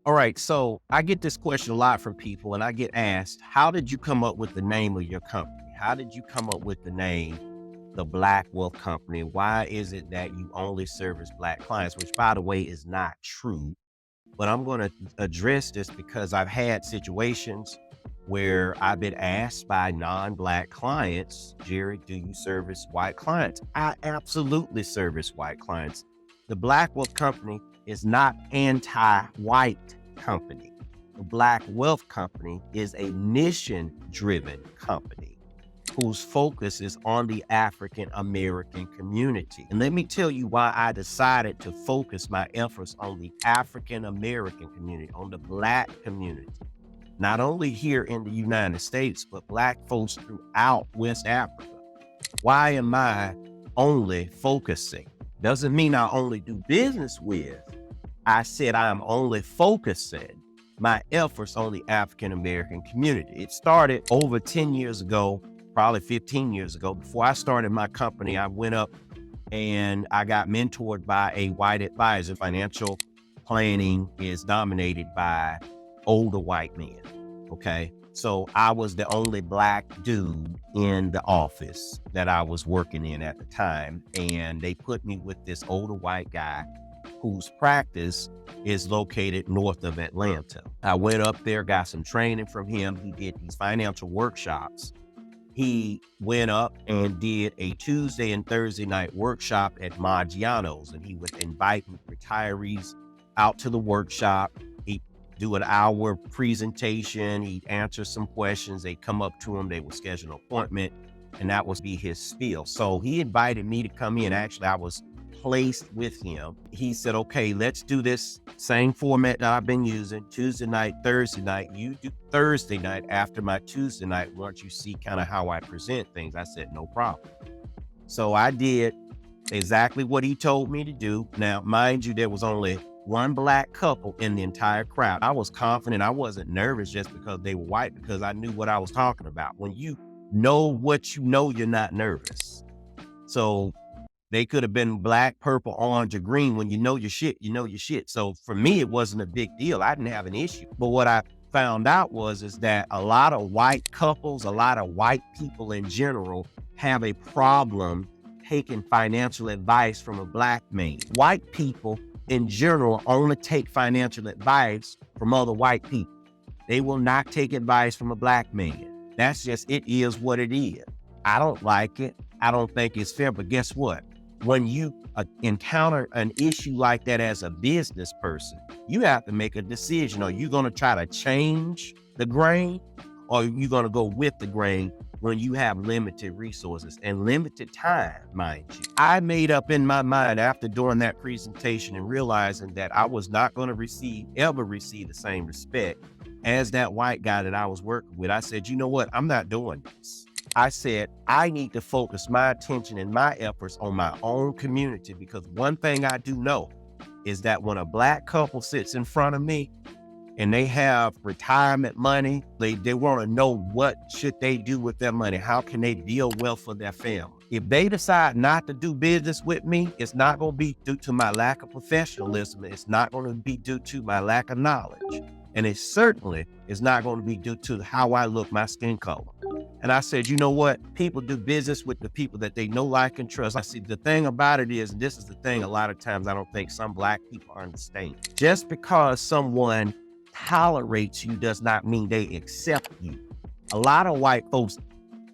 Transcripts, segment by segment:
All right, so I get this question a lot from people, and I get asked, how did you come up with the name of your company? How did you come up with the name, the Black Wealth Company? Why is it that you only service Black clients? Which, by the way, is not true. But I'm going to address this because I've had situations where I've been asked by non-Black clients, Jerry, do you service white clients? I absolutely service white clients. The Black Wealth Company is not anti-white company. The Black Wealth Company is a mission-driven company whose focus is on the African American community. And let me tell you why I decided to focus my efforts on the African American community, on the Black community, not only here in the United States, but Black folks throughout West Africa. Why am I only focusing? Doesn't mean I only do business with. I said I'm only focusing my efforts on the African American community. It started over 10 years ago, probably 15 years ago. Before I started my company, I went up and I got mentored by a white advisor. Financial planning is dominated by older white men, okay? So I was the only Black dude in the office that I was working in at the time. And they put me with this older white guy whose practice is located north of Atlanta. I went up there, got some training from him. He did these financial workshops. He went up and did a Tuesday and Thursday night workshop at Maggiano's, and he would invite retirees out to the workshop. He'd do an hour presentation. He'd answer some questions. They'd come up to him. They would schedule an appointment, and that would be his spiel. So he invited me to come in. Actually, I was placed with him. He said, okay, let's do this same format that I've been using, Tuesday night, Thursday night. You do Thursday night after my Tuesday night once you see kind of how I present things. I said, no problem. So I did exactly what he told me to do. Now, mind you, there was only one Black couple in the entire crowd. I was confident. I wasn't nervous just because they were white, because I knew what I was talking about. When you know what you know, you're not nervous. So they could have been black, purple, orange, or green. When you know your shit, you know your shit. So for me, it wasn't a big deal. I didn't have an issue. But what I found out is that a lot of white couples, a lot of white people in general have a problem taking financial advice from a Black man. White people in general only take financial advice from other white people. They will not take advice from a Black man. That's just, it is what it is. I don't like it. I don't think it's fair, but guess what? When you encounter an issue like that as a business person, you have to make a decision. Are you going to try to change the grain, or are you going to go with the grain when you have limited resources and limited time, mind you? I made up in my mind after doing that presentation and realizing that I was not going to ever receive the same respect as that white guy that I was working with. I said, you know what? I'm not doing this. I said, I need to focus my attention and my efforts on my own community, because one thing I do know is that when a Black couple sits in front of me and they have retirement money, they want to know what should they do with their money. How can they build wealth for their family? If they decide not to do business with me, it's not going to be due to my lack of professionalism. It's not going to be due to my lack of knowledge. And it certainly is not going to be due to how I look, my skin color. And I said, you know what? People do business with the people that they know, like, and trust. I see, the thing about it is, and this is the thing a lot of times I don't think some Black people understand. Just because someone tolerates you does not mean they accept you. A lot of white folks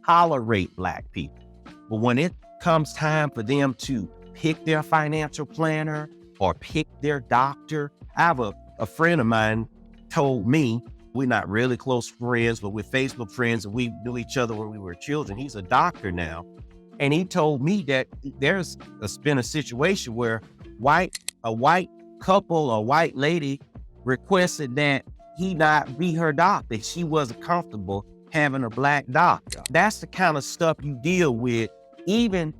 tolerate Black people. But when it comes time for them to pick their financial planner or pick their doctor, I have a friend of mine told me, we're not really close friends, but we're Facebook friends, and we knew each other when we were children. He's a doctor now. And he told me that there's been a situation where a white couple, a white lady requested that he not be her doctor. She wasn't comfortable having a Black doctor. That's the kind of stuff you deal with. Even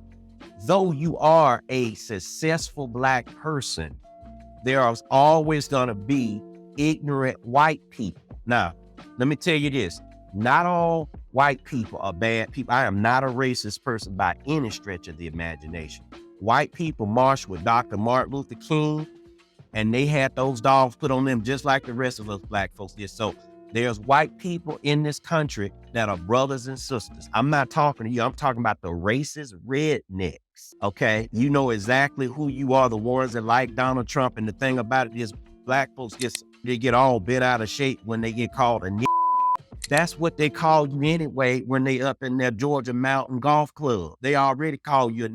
though you are a successful Black person, there is always going to be ignorant white people. Now, let me tell you this. Not all white people are bad people. I am not a racist person by any stretch of the imagination. White people marched with Dr. Martin Luther King and they had those dogs put on them just like the rest of us black folks did. So there's white people in this country that are brothers and sisters. I'm not talking to you. I'm talking about the racist rednecks. Okay. You know exactly who you are, the ones that like Donald Trump. And the thing about it is black folks get all bent out of shape when they get called a nigger. That's what they call you anyway when they up in their Georgia Mountain Golf Club. They already call you a nigger.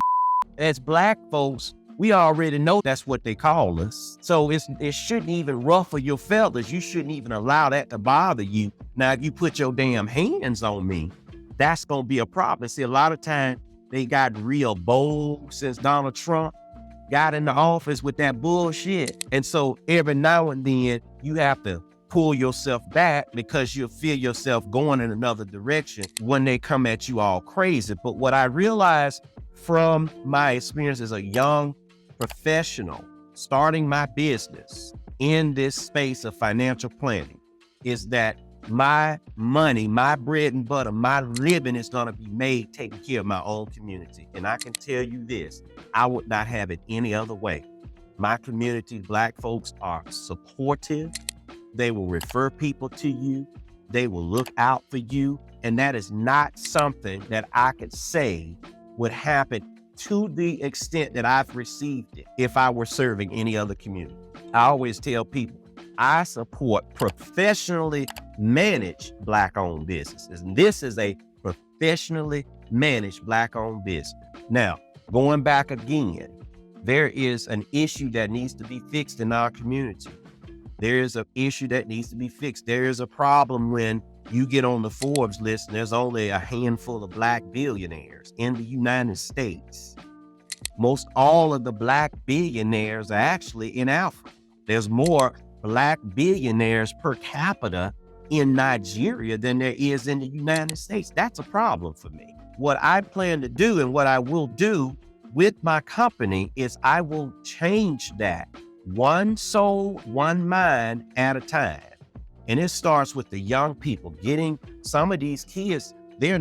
As black folks, we already know that's what they call us. So it shouldn't even ruffle your feathers. You shouldn't even allow that to bother you. Now, if you put your damn hands on me, that's going to be a problem. See, a lot of times they got real bold since Donald Trump got in the office with that bullshit. And so every now and then you have to pull yourself back because you'll feel yourself going in another direction when they come at you all crazy. But what I realized from my experience as a young professional starting my business in this space of financial planning is that my money, my bread and butter, my living is going to be made taking care of my own community. And I can tell you this, I would not have it any other way. My community, black folks, are supportive. They will refer people to you. They will look out for you. And that is not something that I could say would happen to the extent that I've received it if I were serving any other community. I always tell people, I support professionally managed Black-owned businesses. And this is a professionally managed Black-owned business. Now, going back again, there is an issue that needs to be fixed in our community. There is an issue that needs to be fixed. There is a problem when you get on the Forbes list and there's only a handful of Black billionaires in the United States. Most all of the Black billionaires are actually in Africa. There's more Black billionaires per capita in Nigeria than there is in the United States. That's a problem for me. What I plan to do and what I will do with my company is I will change that one soul, one mind at a time. And it starts with the young people getting some of these kids, they're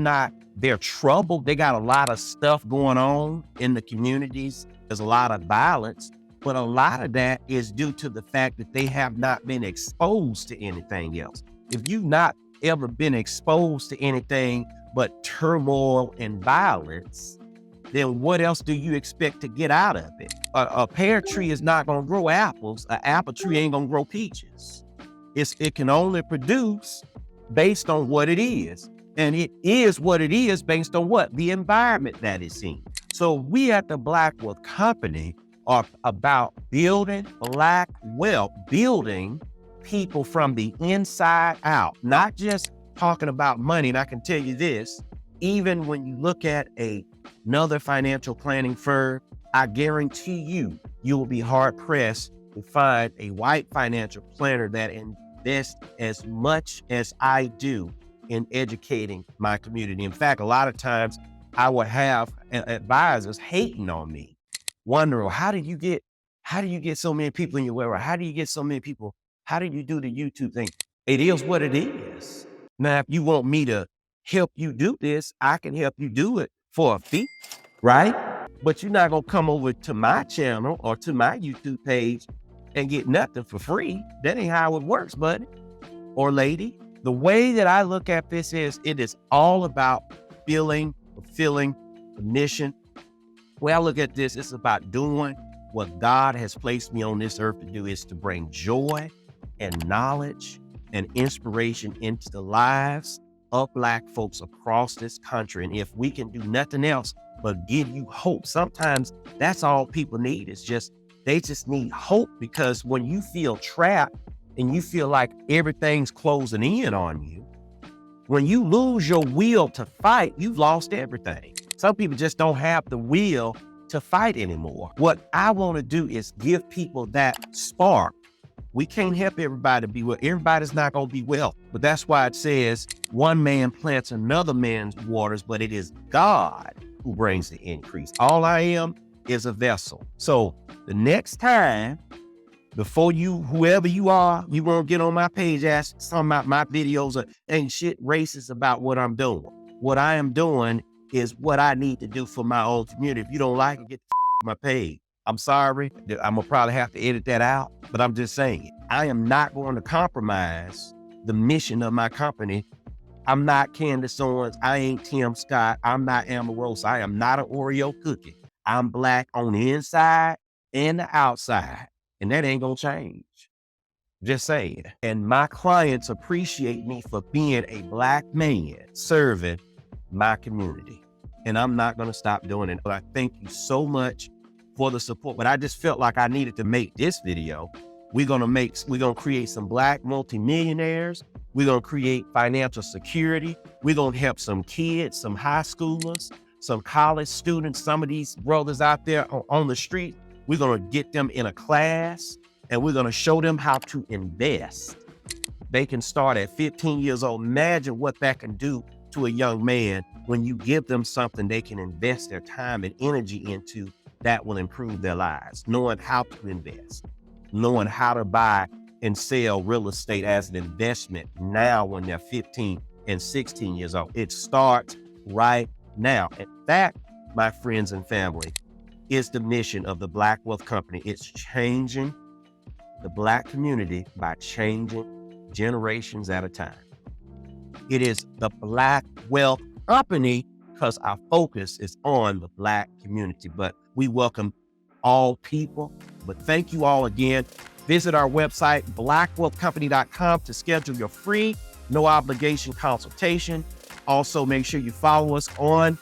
troubled. They got a lot of stuff going on in the communities. There's a lot of violence, but a lot of that is due to the fact that they have not been exposed to anything else. If you've not ever been exposed to anything but turmoil and violence, then what else do you expect to get out of it? A pear tree is not gonna grow apples. An apple tree ain't gonna grow peaches. It can only produce based on what it is. And it is what it is based on what? The environment that it's in. So we at the Black Wealth Company are about building Black wealth, building people from the inside out, not just talking about money. And I can tell you this, even when you look at another financial planning firm, I guarantee you will be hard pressed to find a white financial planner that invests as much as I do in educating my community. In fact, a lot of times I would have advisors hating on me, wondering, how do you get so many people in your website? How do you get so many people? How do you do the YouTube thing? It is what it is. Now, if you want me to help you do this, I can help you do it for a fee, right? But you're not gonna come over to my channel or to my YouTube page and get nothing for free. That ain't how it works, buddy or lady. The way that I look at this is, it is all about fulfilling the mission. The way I look at this, it's about doing what God has placed me on this earth to do, is to bring joy and knowledge and inspiration into the lives of Black folks across this country. And if we can do nothing else but give you hope, sometimes that's all people need, is they just need hope. Because when you feel trapped and you feel like everything's closing in on you, when you lose your will to fight, you've lost everything. Some people just don't have the will to fight anymore. What I want to do is give people that spark. We can't help everybody be well. Everybody's not going to be well. But that's why it says one man plants another man's waters, but it is God who brings the increase. All I am is a vessel. So the next time, before whoever you are, you won't get on my page, ask some of my videos ain't shit racist about what I'm doing. What I am doing is what I need to do for my own community. If you don't like it, get the my page. I'm sorry. I'm gonna probably have to edit that out, but I'm just saying, I am not going to compromise the mission of my company. I'm not Candace Owens. I ain't Tim Scott. I'm not Amarosa. I am not an Oreo cookie. I'm Black on the inside and the outside, and that ain't gonna change. Just saying. And my clients appreciate me for being a Black man serving my community. And I'm not going to stop doing it. But I thank you so much for the support. But I just felt like I needed to make this video. We're going to create some Black multimillionaires. We're going to create financial security. We're going to help some kids, some high schoolers, some college students, some of these brothers out there on the street. We're going to get them in a class and we're going to show them how to invest. They can start at 15 years old. Imagine what that can do to a young man when you give them something they can invest their time and energy into that will improve their lives. Knowing how to invest, knowing how to buy and sell real estate as an investment now when they're 15 and 16 years old. It starts right now. And that, my friends and family, is the mission of the Black Wealth Company. It's changing the Black community by changing generations at a time. It is the Black Wealth Company because our focus is on the Black community, but we welcome all people. But thank you all again. Visit our website, blackwealthcompany.com, to schedule your free, no obligation consultation. Also, make sure you follow us on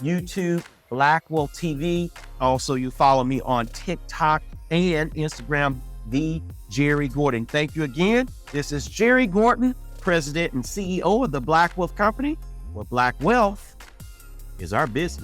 YouTube, Black Wealth TV. Also, you follow me on TikTok and Instagram, The Jerry Gordon. Thank you again. This is Jerry Gordon, President and CEO of the Black Wealth Company, where Black wealth is our business.